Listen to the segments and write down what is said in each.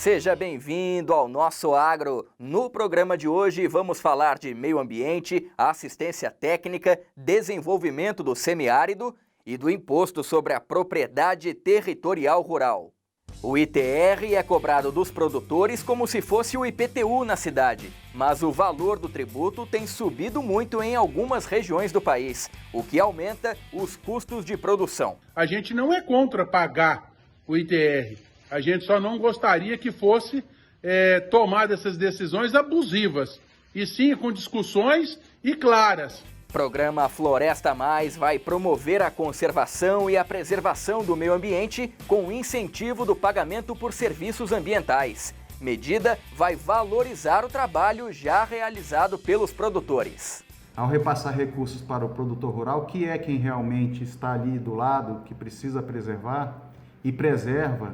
Seja bem-vindo ao Nosso Agro. No programa de hoje vamos falar de meio ambiente, assistência técnica, desenvolvimento do semiárido e do imposto sobre a propriedade territorial rural. O ITR é cobrado dos produtores como se fosse o IPTU na cidade, mas o valor do tributo tem subido muito em algumas regiões do país, o que aumenta os custos de produção. A gente não é contra pagar o ITR, a gente só não gostaria que fosse tomadas essas decisões abusivas, e sim com discussões e claras. O programa Floresta Mais vai promover a conservação e a preservação do meio ambiente com incentivo do pagamento por serviços ambientais. Medida vai valorizar o trabalho já realizado pelos produtores. Ao repassar recursos para o produtor rural, que é quem realmente está ali do lado, que precisa preservar e preserva,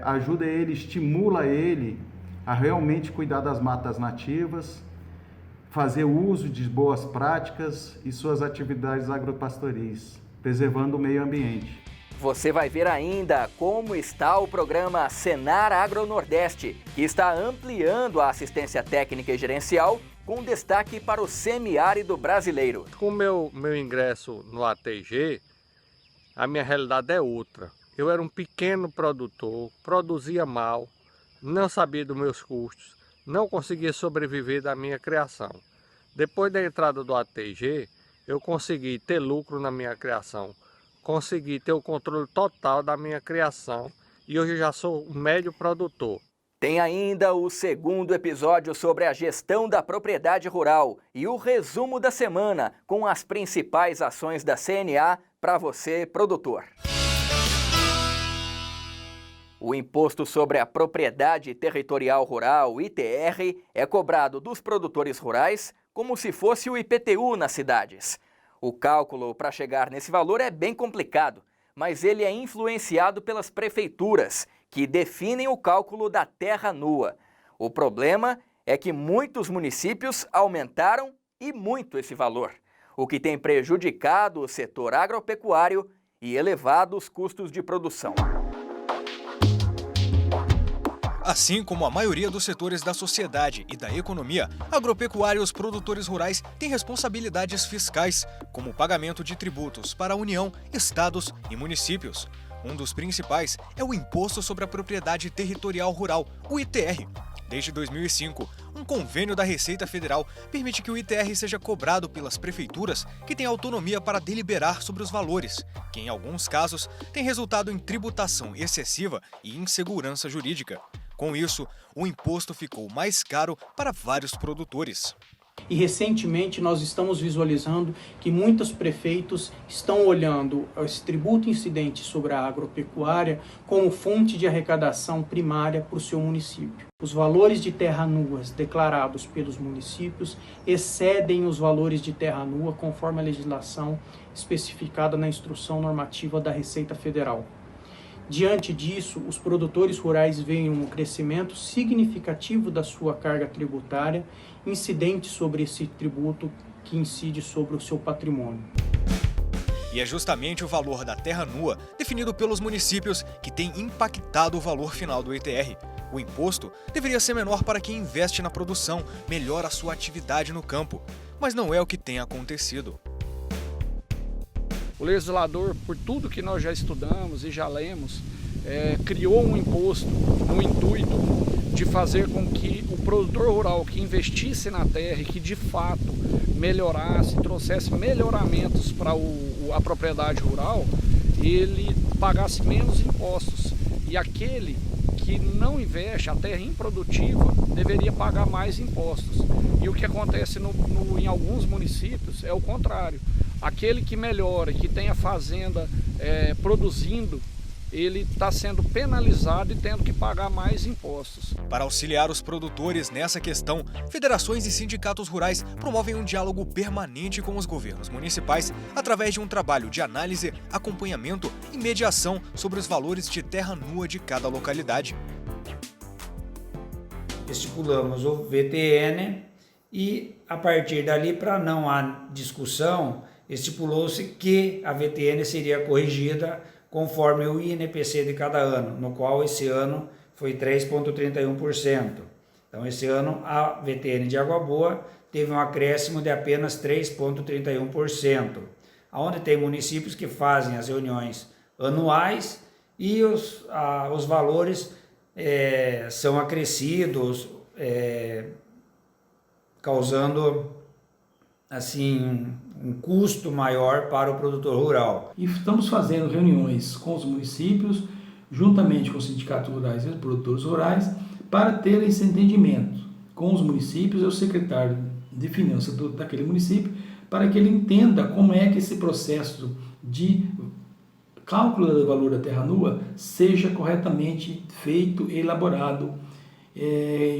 ajuda ele, estimula ele a realmente cuidar das matas nativas, fazer uso de boas práticas e suas atividades agropastoris, preservando o meio ambiente. Você vai ver ainda como está o programa Senar Agro Nordeste, que está ampliando a assistência técnica e gerencial, com destaque para o semiárido brasileiro. Com o meu ingresso no ATG, a minha realidade é outra. Eu era um pequeno produtor, produzia mal, não sabia dos meus custos, não conseguia sobreviver da minha criação. Depois da entrada do ATG, eu consegui ter lucro na minha criação, consegui ter o controle total da minha criação e hoje eu já sou um médio produtor. Tem ainda o segundo episódio sobre a gestão da propriedade rural e o resumo da semana com as principais ações da CNA para você, produtor. O Imposto sobre a Propriedade Territorial Rural, ITR, é cobrado dos produtores rurais como se fosse o IPTU nas cidades. O cálculo para chegar nesse valor é bem complicado, mas ele é influenciado pelas prefeituras, que definem o cálculo da terra nua. O problema é que muitos municípios aumentaram e muito esse valor, o que tem prejudicado o setor agropecuário e elevado os custos de produção. Assim como a maioria dos setores da sociedade e da economia, a agropecuária e os produtores rurais têm responsabilidades fiscais, como o pagamento de tributos para a União, estados e municípios. Um dos principais é o Imposto sobre a Propriedade Territorial Rural, o ITR. Desde 2005, um convênio da Receita Federal permite que o ITR seja cobrado pelas prefeituras, que têm autonomia para deliberar sobre os valores, que em alguns casos tem resultado em tributação excessiva e insegurança jurídica. Com isso, o imposto ficou mais caro para vários produtores. E recentemente nós estamos visualizando que muitos prefeitos estão olhando esse tributo incidente sobre a agropecuária como fonte de arrecadação primária para o seu município. Os valores de terra nuas declarados pelos municípios excedem os valores de terra nua conforme a legislação especificada na Instrução Normativa da Receita Federal. Diante disso, os produtores rurais veem um crescimento significativo da sua carga tributária, incidente sobre esse tributo que incide sobre o seu patrimônio. E é justamente o valor da terra nua, definido pelos municípios, que tem impactado o valor final do ITR. O imposto deveria ser menor para quem investe na produção, melhora a sua atividade no campo, mas não é o que tem acontecido. O legislador, por tudo que nós já estudamos e já lemos, criou um imposto no intuito de fazer com que o produtor rural que investisse na terra e que de fato melhorasse, trouxesse melhoramentos para a propriedade rural, ele pagasse menos impostos. E aquele que não investe, a terra improdutiva, deveria pagar mais impostos. E o que acontece em alguns municípios é o contrário. Aquele que melhora, que tem a fazenda produzindo, ele está sendo penalizado e tendo que pagar mais impostos. Para auxiliar os produtores nessa questão, federações e sindicatos rurais promovem um diálogo permanente com os governos municipais através de um trabalho de análise, acompanhamento e mediação sobre os valores de terra nua de cada localidade. Estipulamos o VTN e, a partir dali, para não há discussão, estipulou-se que a VTN seria corrigida conforme o INPC de cada ano, no qual esse ano foi 3,31%. Então, esse ano, a VTN de Água Boa teve um acréscimo de apenas 3,31%, onde tem municípios que fazem as reuniões anuais e os valores são acrescidos, causando assim um custo maior para o produtor rural. E estamos fazendo reuniões com os municípios, juntamente com os sindicatos rurais e os produtores rurais, para ter esse entendimento com os municípios e o secretário de finanças daquele município, para que ele entenda como é que esse processo de cálculo do valor da terra nua seja corretamente feito e elaborado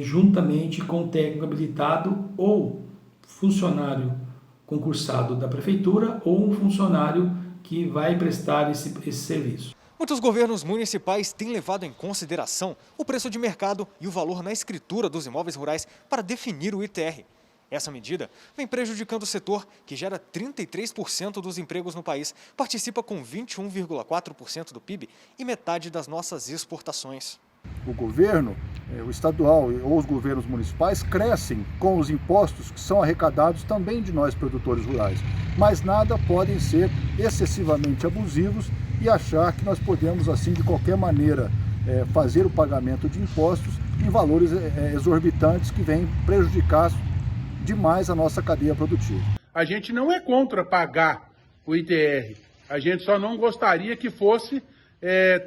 juntamente com o técnico habilitado ou funcionário concursado da prefeitura ou um funcionário que vai prestar esse serviço. Muitos governos municipais têm levado em consideração o preço de mercado e o valor na escritura dos imóveis rurais para definir o ITR. Essa medida vem prejudicando o setor, que gera 33% dos empregos no país, participa com 21,4% do PIB e metade das nossas exportações. O governo, o estadual ou os governos municipais crescem com os impostos que são arrecadados também de nós produtores rurais, mas nada podem ser excessivamente abusivos e achar que nós podemos assim de qualquer maneira fazer o pagamento de impostos em valores exorbitantes que vêm prejudicar demais a nossa cadeia produtiva. A gente não é contra pagar o ITR, a gente só não gostaria que fosse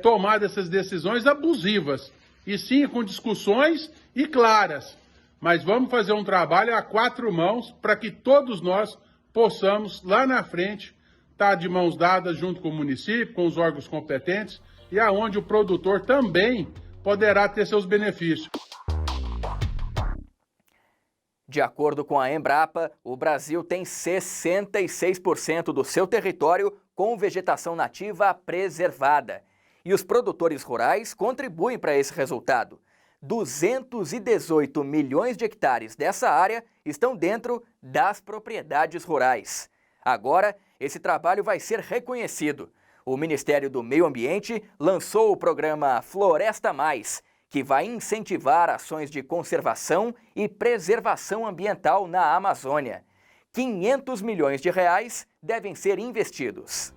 tomar essas decisões abusivas, e sim com discussões e claras. Mas vamos fazer um trabalho a quatro mãos para que todos nós possamos, lá na frente, estar de mãos dadas junto com o município, com os órgãos competentes, e aonde o produtor também poderá ter seus benefícios. De acordo com a Embrapa, o Brasil tem 66% do seu território com vegetação nativa preservada. E os produtores rurais contribuem para esse resultado. 218 milhões de hectares dessa área estão dentro das propriedades rurais. Agora, esse trabalho vai ser reconhecido. O Ministério do Meio Ambiente lançou o programa Floresta Mais, que vai incentivar ações de conservação e preservação ambiental na Amazônia. 500 milhões de reais devem ser investidos.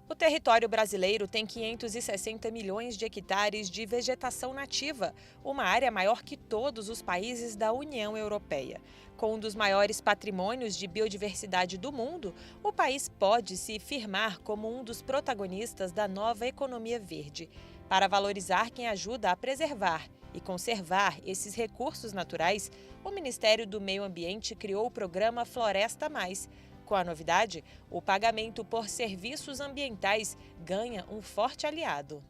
O território brasileiro tem 560 milhões de hectares de vegetação nativa, uma área maior que todos os países da União Europeia. Com um dos maiores patrimônios de biodiversidade do mundo, o país pode se firmar como um dos protagonistas da nova economia verde. Para valorizar quem ajuda a preservar e conservar esses recursos naturais, o Ministério do Meio Ambiente criou o programa Floresta Mais. Com a novidade, o pagamento por serviços ambientais ganha um forte aliado.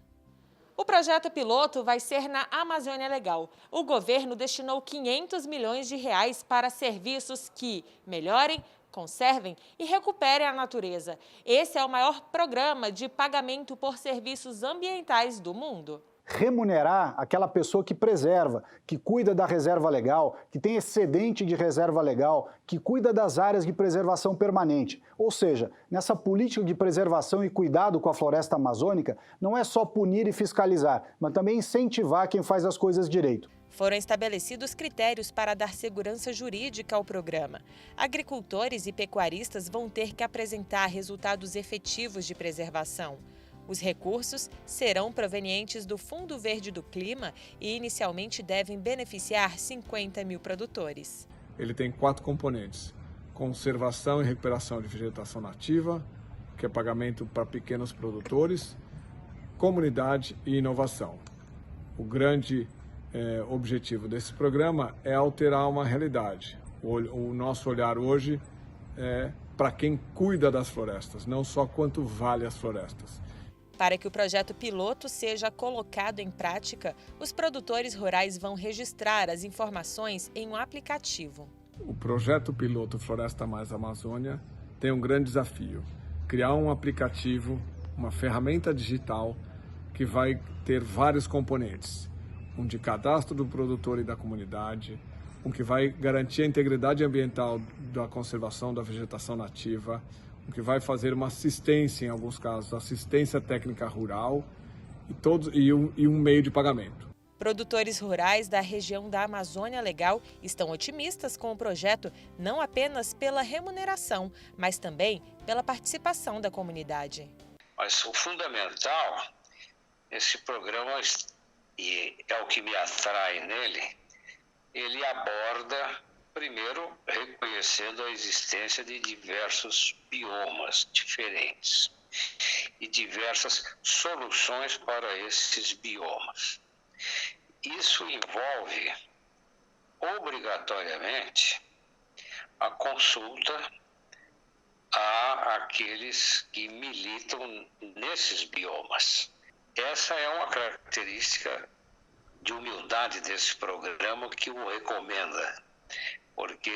O projeto piloto vai ser na Amazônia Legal. O governo destinou 500 milhões de reais para serviços que melhorem, conservem e recuperem a natureza. Esse é o maior programa de pagamento por serviços ambientais do mundo. Remunerar aquela pessoa que preserva, que cuida da reserva legal, que tem excedente de reserva legal, que cuida das áreas de preservação permanente. Ou seja, nessa política de preservação e cuidado com a floresta amazônica, não é só punir e fiscalizar, mas também incentivar quem faz as coisas direito. Foram estabelecidos critérios para dar segurança jurídica ao programa. Agricultores e pecuaristas vão ter que apresentar resultados efetivos de preservação. Os recursos serão provenientes do Fundo Verde do Clima e inicialmente devem beneficiar 50 mil produtores. Ele tem 4 componentes: conservação e recuperação de vegetação nativa, que é pagamento para pequenos produtores, comunidade e inovação. O grande objetivo desse programa é alterar uma realidade. O nosso olhar hoje é para quem cuida das florestas, não só quanto vale as florestas. Para que o projeto piloto seja colocado em prática, os produtores rurais vão registrar as informações em um aplicativo. O projeto piloto Floresta Mais Amazônia tem um grande desafio: criar um aplicativo, uma ferramenta digital que vai ter vários componentes. Um de cadastro do produtor e da comunidade, um que vai garantir a integridade ambiental da conservação da vegetação nativa, um que vai fazer uma assistência, em alguns casos, assistência técnica rural e um meio de pagamento. Produtores rurais da região da Amazônia Legal estão otimistas com o projeto, não apenas pela remuneração, mas também pela participação da comunidade. Mas o fundamental, esse programa, e é o que me atrai nele, ele aborda, primeiro, reconhecendo a existência de diversos biomas diferentes e diversas soluções para esses biomas. Isso envolve, obrigatoriamente, a consulta àqueles que militam nesses biomas. Essa é uma característica de humildade desse programa que o recomenda, porque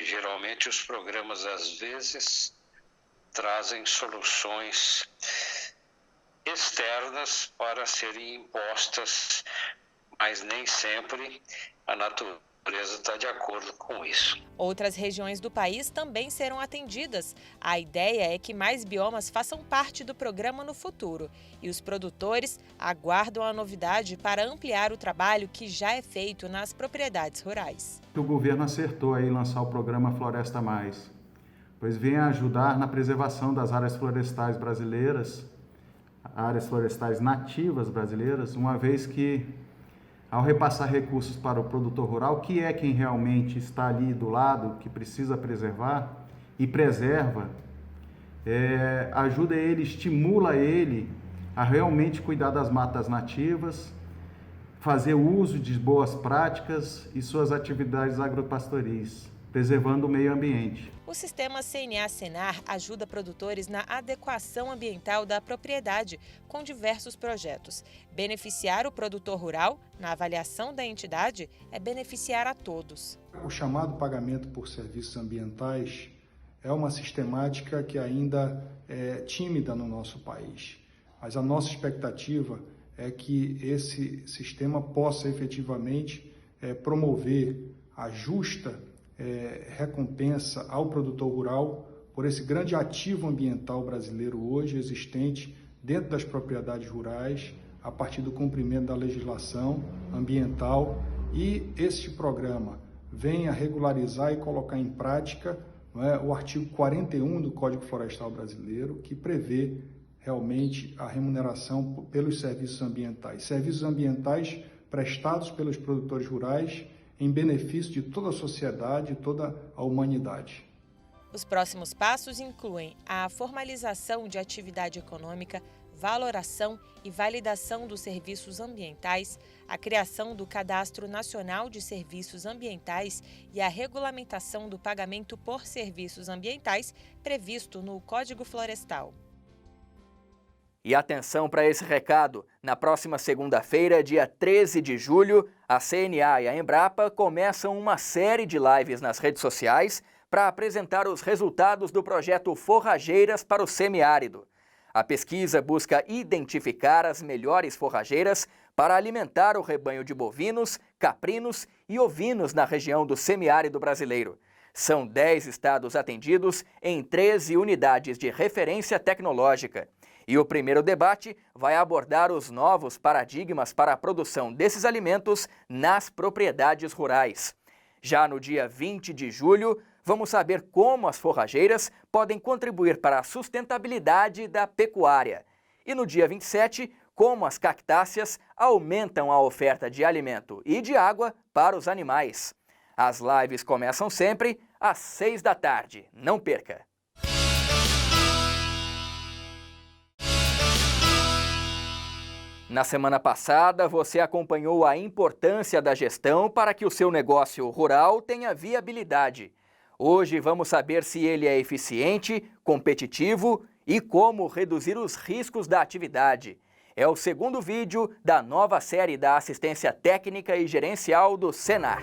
geralmente os programas, às vezes, trazem soluções externas para serem impostas, mas nem sempre a natureza está de acordo com isso. Outras regiões do país também serão atendidas. A ideia é que mais biomas façam parte do programa no futuro. E os produtores aguardam a novidade para ampliar o trabalho que já é feito nas propriedades rurais. O governo acertou aí lançar o programa Floresta Mais, pois vem ajudar na preservação das áreas florestais brasileiras, áreas florestais nativas brasileiras, uma vez que, ao repassar recursos para o produtor rural, que é quem realmente está ali do lado, que precisa preservar e preserva, ajuda ele, estimula ele a realmente cuidar das matas nativas, fazer uso de boas práticas e suas atividades agropastoris, preservando o meio ambiente. O sistema CNA-Senar ajuda produtores na adequação ambiental da propriedade, com diversos projetos. Beneficiar o produtor rural na avaliação da entidade é beneficiar a todos. O chamado pagamento por serviços ambientais é uma sistemática que ainda é tímida no nosso país. Mas a nossa expectativa é que esse sistema possa efetivamente promover a justa recompensa ao produtor rural por esse grande ativo ambiental brasileiro hoje existente dentro das propriedades rurais, a partir do cumprimento da legislação ambiental, e este programa vem a regularizar e colocar em prática o artigo 41 do Código Florestal Brasileiro, que prevê realmente a remuneração pelos serviços ambientais prestados pelos produtores rurais em benefício de toda a sociedade e toda a humanidade. Os próximos passos incluem a formalização de atividade econômica, valoração e validação dos serviços ambientais, a criação do Cadastro Nacional de Serviços Ambientais e a regulamentação do pagamento por serviços ambientais previsto no Código Florestal. E atenção para esse recado, na próxima segunda-feira, dia 13 de julho, a CNA e a Embrapa começam uma série de lives nas redes sociais para apresentar os resultados do projeto Forrageiras para o Semiárido. A pesquisa busca identificar as melhores forrageiras para alimentar o rebanho de bovinos, caprinos e ovinos na região do semiárido brasileiro. São 10 estados atendidos em 13 unidades de referência tecnológica. E o primeiro debate vai abordar os novos paradigmas para a produção desses alimentos nas propriedades rurais. Já no dia 20 de julho, vamos saber como as forrageiras podem contribuir para a sustentabilidade da pecuária. E no dia 27, como as cactáceas aumentam a oferta de alimento e de água para os animais. As lives começam sempre às 6 da tarde. Não perca! Na semana passada, você acompanhou a importância da gestão para que o seu negócio rural tenha viabilidade. Hoje vamos saber se ele é eficiente, competitivo e como reduzir os riscos da atividade. É o segundo vídeo da nova série da assistência técnica e gerencial do Senar.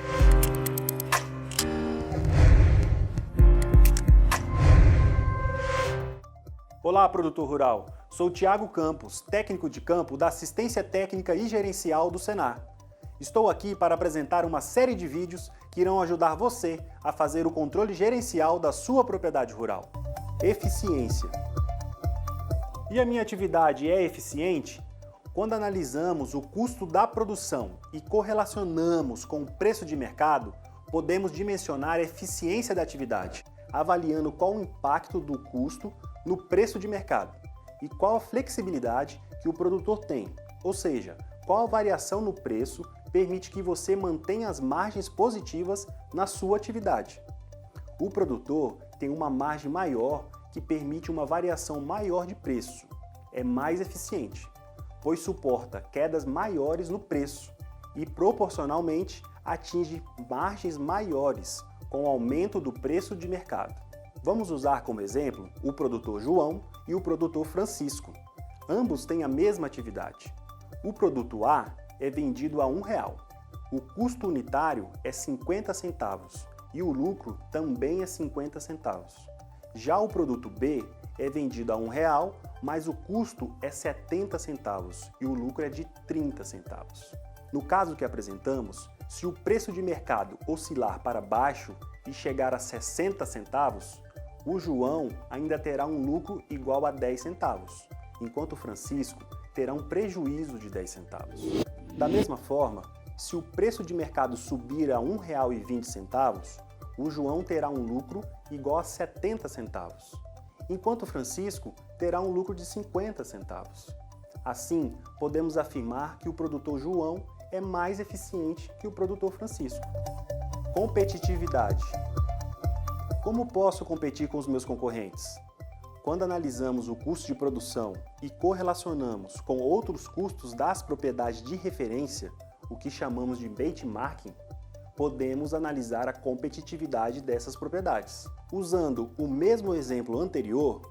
Olá, produtor rural. Sou Tiago Campos, técnico de campo da Assistência Técnica e Gerencial do Senar. Estou aqui para apresentar uma série de vídeos que irão ajudar você a fazer o controle gerencial da sua propriedade rural. Eficiência. E a minha atividade é eficiente? Quando analisamos o custo da produção e correlacionamos com o preço de mercado, podemos dimensionar a eficiência da atividade, avaliando qual o impacto do custo no preço de mercado e qual a flexibilidade que o produtor tem, ou seja, qual a variação no preço permite que você mantenha as margens positivas na sua atividade. O produtor tem uma margem maior que permite uma variação maior de preço, é mais eficiente, pois suporta quedas maiores no preço e proporcionalmente atinge margens maiores com o aumento do preço de mercado. Vamos usar como exemplo o produtor João e o produtor Francisco. Ambos têm a mesma atividade. O produto A é vendido a R$1. O custo unitário é 50 centavos e o lucro também é 50 centavos. Já o produto B é vendido a R$1, mas o custo é 70 centavos e o lucro é de 30 centavos. No caso que apresentamos, se o preço de mercado oscilar para baixo e chegar a 60 centavos, o João ainda terá um lucro igual a 10 centavos, enquanto o Francisco terá um prejuízo de 10 centavos. Da mesma forma, se o preço de mercado subir a R$1,20, o João terá um lucro igual a 70 centavos, enquanto o Francisco terá um lucro de 50 centavos. Assim, podemos afirmar que o produtor João é mais eficiente que o produtor Francisco. Competitividade. Como posso competir com os meus concorrentes? Quando analisamos o custo de produção e correlacionamos com outros custos das propriedades de referência, o que chamamos de benchmarking, podemos analisar a competitividade dessas propriedades. Usando o mesmo exemplo anterior,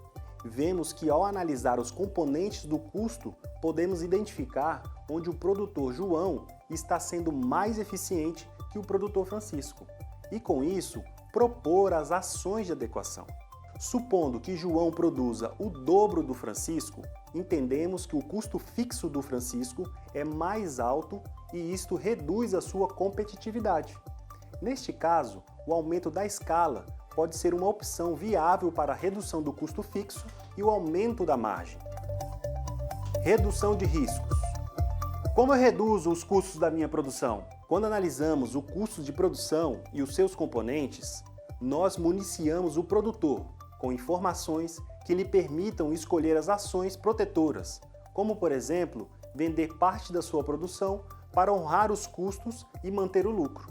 vemos que ao analisar os componentes do custo, podemos identificar onde o produtor João está sendo mais eficiente que o produtor Francisco e, com isso, propor as ações de adequação. Supondo que João produza o dobro do Francisco, entendemos que o custo fixo do Francisco é mais alto e isto reduz a sua competitividade. Neste caso, o aumento da escala pode ser uma opção viável para a redução do custo fixo e o aumento da margem. Redução de riscos. Como eu reduzo os custos da minha produção? Quando analisamos o custo de produção e os seus componentes, nós municiamos o produtor com informações que lhe permitam escolher as ações protetoras, como, por exemplo, vender parte da sua produção para honrar os custos e manter o lucro,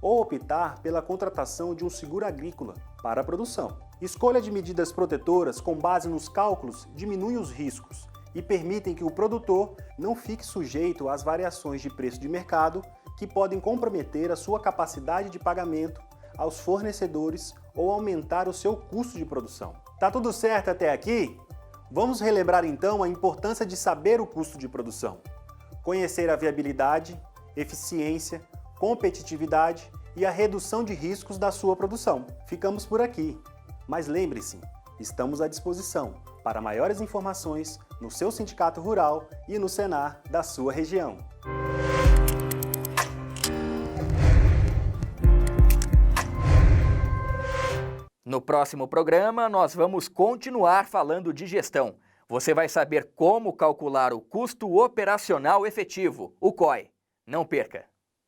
ou optar pela contratação de um seguro agrícola para a produção. Escolha de medidas protetoras com base nos cálculos diminui os riscos e permitem que o produtor não fique sujeito às variações de preço de mercado que podem comprometer a sua capacidade de pagamento aos fornecedores ou aumentar o seu custo de produção. Tá tudo certo até aqui? Vamos relembrar então a importância de saber o custo de produção, conhecer a viabilidade, eficiência, competitividade e a redução de riscos da sua produção. Ficamos por aqui, mas lembre-se, estamos à disposição para maiores informações no seu sindicato rural e no Senar da sua região. No próximo programa, nós vamos continuar falando de gestão. Você vai saber como calcular o custo operacional efetivo, o COE. Não perca!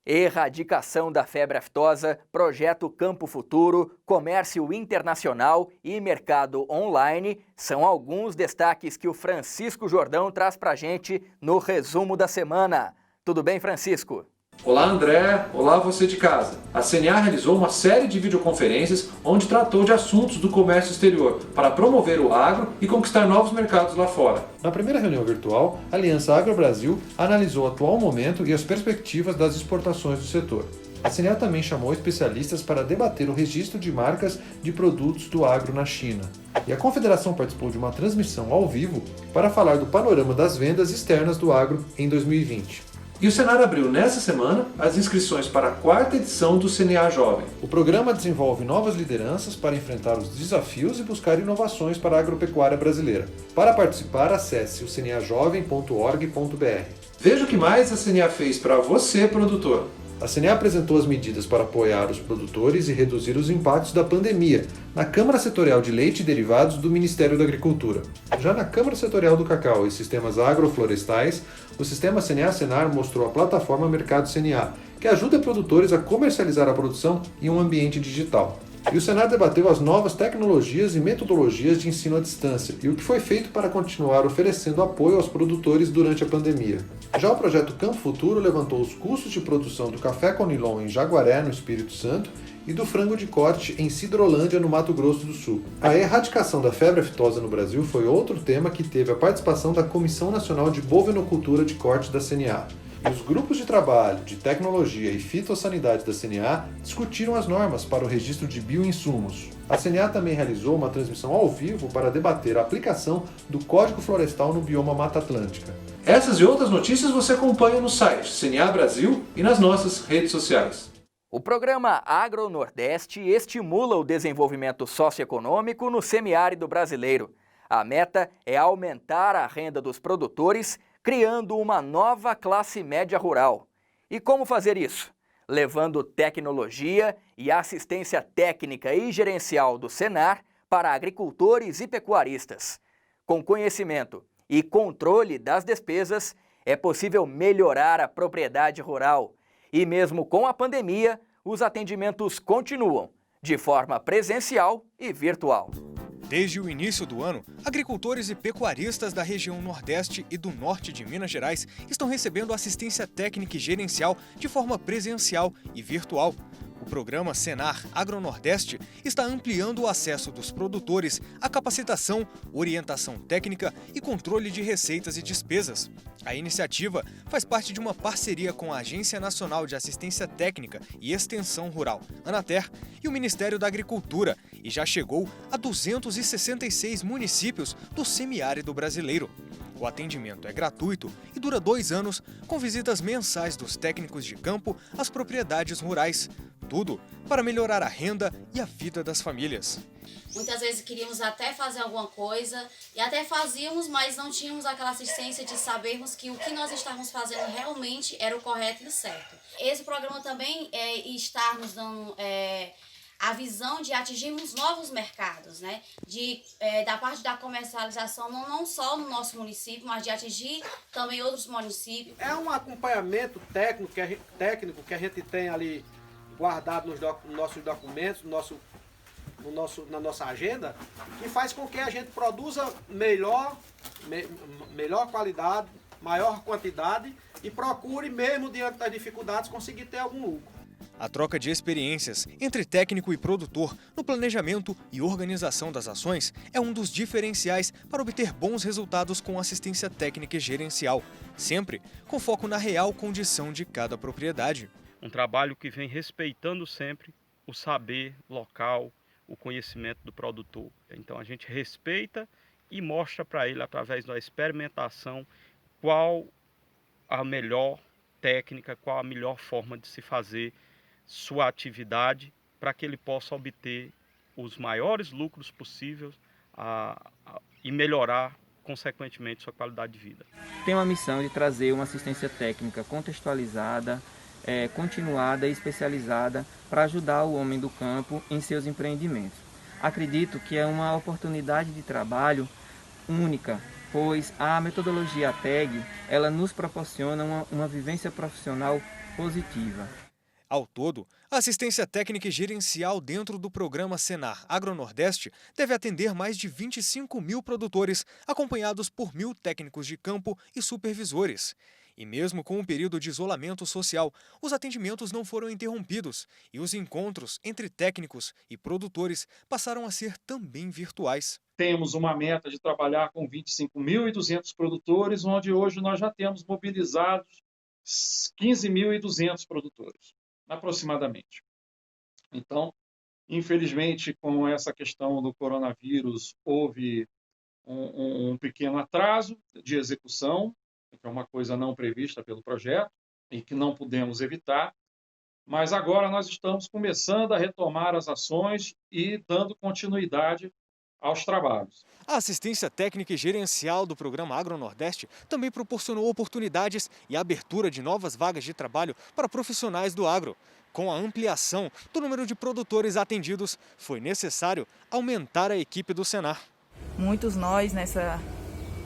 Erradicação da febre aftosa, projeto Campo Futuro, comércio internacional e mercado online são alguns destaques que o Francisco Jordão traz pra gente no resumo da semana. Tudo bem, Francisco? Olá, André. Olá, você de casa. A CNA realizou uma série de videoconferências onde tratou de assuntos do comércio exterior para promover o agro e conquistar novos mercados lá fora. Na primeira reunião virtual, a Aliança Agro Brasil analisou o atual momento e as perspectivas das exportações do setor. A CNA também chamou especialistas para debater o registro de marcas de produtos do agro na China. E a Confederação participou de uma transmissão ao vivo para falar do panorama das vendas externas do agro em 2020. E o Senar abriu nessa semana as inscrições para a 4ª edição do CNA Jovem. O programa desenvolve novas lideranças para enfrentar os desafios e buscar inovações para a agropecuária brasileira. Para participar, acesse o cnajovem.org.br. Veja o que mais a CNA fez para você, produtor. A CNA apresentou as medidas para apoiar os produtores e reduzir os impactos da pandemia na Câmara Setorial de Leite e Derivados do Ministério da Agricultura. Já na Câmara Setorial do Cacau e Sistemas Agroflorestais, o Sistema CNA-Senar mostrou a plataforma Mercado CNA, que ajuda produtores a comercializar a produção em um ambiente digital. E o Senar debateu as novas tecnologias e metodologias de ensino à distância e o que foi feito para continuar oferecendo apoio aos produtores durante a pandemia. Já o projeto Campo Futuro levantou os custos de produção do café Conilon em Jaguaré, no Espírito Santo, e do frango de corte em Sidrolândia, no Mato Grosso do Sul. A erradicação da febre aftosa no Brasil foi outro tema que teve a participação da Comissão Nacional de Bovinocultura de Corte da CNA. E os grupos de trabalho de tecnologia e fitossanidade da CNA discutiram as normas para o registro de bioinsumos. A CNA também realizou uma transmissão ao vivo para debater a aplicação do Código Florestal no bioma Mata Atlântica. Essas e outras notícias você acompanha no site CNA Brasil e nas nossas redes sociais. O programa Agro Nordeste estimula o desenvolvimento socioeconômico no semiárido brasileiro. A meta é aumentar a renda dos produtores, criando uma nova classe média rural. E como fazer isso? Levando tecnologia e assistência técnica e gerencial do Senar para agricultores e pecuaristas. Com conhecimento e controle das despesas, é possível melhorar a propriedade rural. E mesmo com a pandemia, os atendimentos continuam, de forma presencial e virtual. Desde o início do ano, agricultores e pecuaristas da região Nordeste e do Norte de Minas Gerais estão recebendo assistência técnica e gerencial de forma presencial e virtual. O programa Senar Agronordeste está ampliando o acesso dos produtores à capacitação, orientação técnica e controle de receitas e despesas. A iniciativa faz parte de uma parceria com a Agência Nacional de Assistência Técnica e Extensão Rural, Anater, e o Ministério da Agricultura, e já chegou a 266 municípios do semiárido brasileiro. O atendimento é gratuito e dura 2 anos, com visitas mensais dos técnicos de campo às propriedades rurais. Tudo para melhorar a renda e a vida das famílias. Muitas vezes queríamos até fazer alguma coisa e até fazíamos, mas não tínhamos aquela assistência de sabermos que o que nós estávamos fazendo realmente era o correto e o certo. Esse programa também está nos dando a visão de atingirmos novos mercados, né? Da parte da comercialização, não só no nosso município, mas de atingir também outros municípios. É um acompanhamento técnico que a gente tem ali guardado nos nossos documentos, na nossa agenda, que faz com que a gente produza melhor qualidade, maior quantidade e procure, mesmo diante das dificuldades, conseguir ter algum lucro. A troca de experiências entre técnico e produtor no planejamento e organização das ações é um dos diferenciais para obter bons resultados com assistência técnica e gerencial, sempre com foco na real condição de cada propriedade. Um trabalho que vem respeitando sempre o saber local, o conhecimento do produtor. Então a gente respeita e mostra para ele, através da experimentação, qual a melhor técnica, qual a melhor forma de se fazer sua atividade para que ele possa obter os maiores lucros possíveis e melhorar, consequentemente, sua qualidade de vida. Tem uma missão de trazer uma assistência técnica contextualizada, continuada e especializada para ajudar o homem do campo em seus empreendimentos. Acredito que é uma oportunidade de trabalho única, pois a metodologia TEG ela nos proporciona uma vivência profissional positiva. Ao todo, a assistência técnica e gerencial dentro do programa Senar Agronordeste deve atender mais de 25 mil produtores, acompanhados por 1.000 técnicos de campo e supervisores. E mesmo com o período de isolamento social, os atendimentos não foram interrompidos e os encontros entre técnicos e produtores passaram a ser também virtuais. Temos uma meta de trabalhar com 25.200 produtores, onde hoje nós já temos mobilizados 15.200 produtores, aproximadamente. Então, infelizmente, com essa questão do coronavírus, houve um pequeno atraso de execução, que é uma coisa não prevista pelo projeto e que não pudemos evitar, mas agora nós estamos começando a retomar as ações e dando continuidade aos trabalhos. A assistência técnica e gerencial do Programa Agronordeste também proporcionou oportunidades e a abertura de novas vagas de trabalho para profissionais do agro. Com a ampliação do número de produtores atendidos, foi necessário aumentar a equipe do Senar. Muitos nós, nessa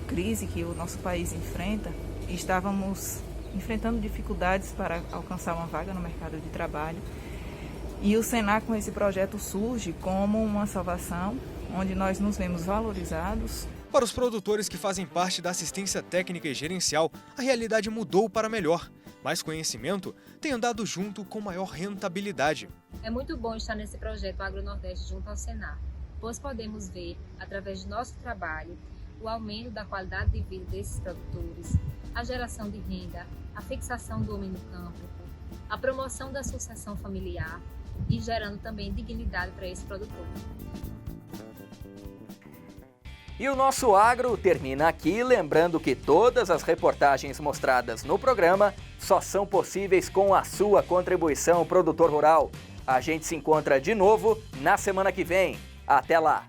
crise que o nosso país enfrenta, estávamos enfrentando dificuldades para alcançar uma vaga no mercado de trabalho. E o Senar, com esse projeto, surge como uma salvação, onde nós nos vemos valorizados. Para os produtores que fazem parte da assistência técnica e gerencial, a realidade mudou para melhor. Mais conhecimento tem andado junto com maior rentabilidade. É muito bom estar nesse projeto Agronordeste junto ao Senar, pois podemos ver, através do nosso trabalho, o aumento da qualidade de vida desses produtores, a geração de renda, a fixação do homem no campo, a promoção da sucessão familiar e gerando também dignidade para esse produtor. E o nosso Agro termina aqui, lembrando que todas as reportagens mostradas no programa só são possíveis com a sua contribuição, produtor rural. A gente se encontra de novo na semana que vem. Até lá!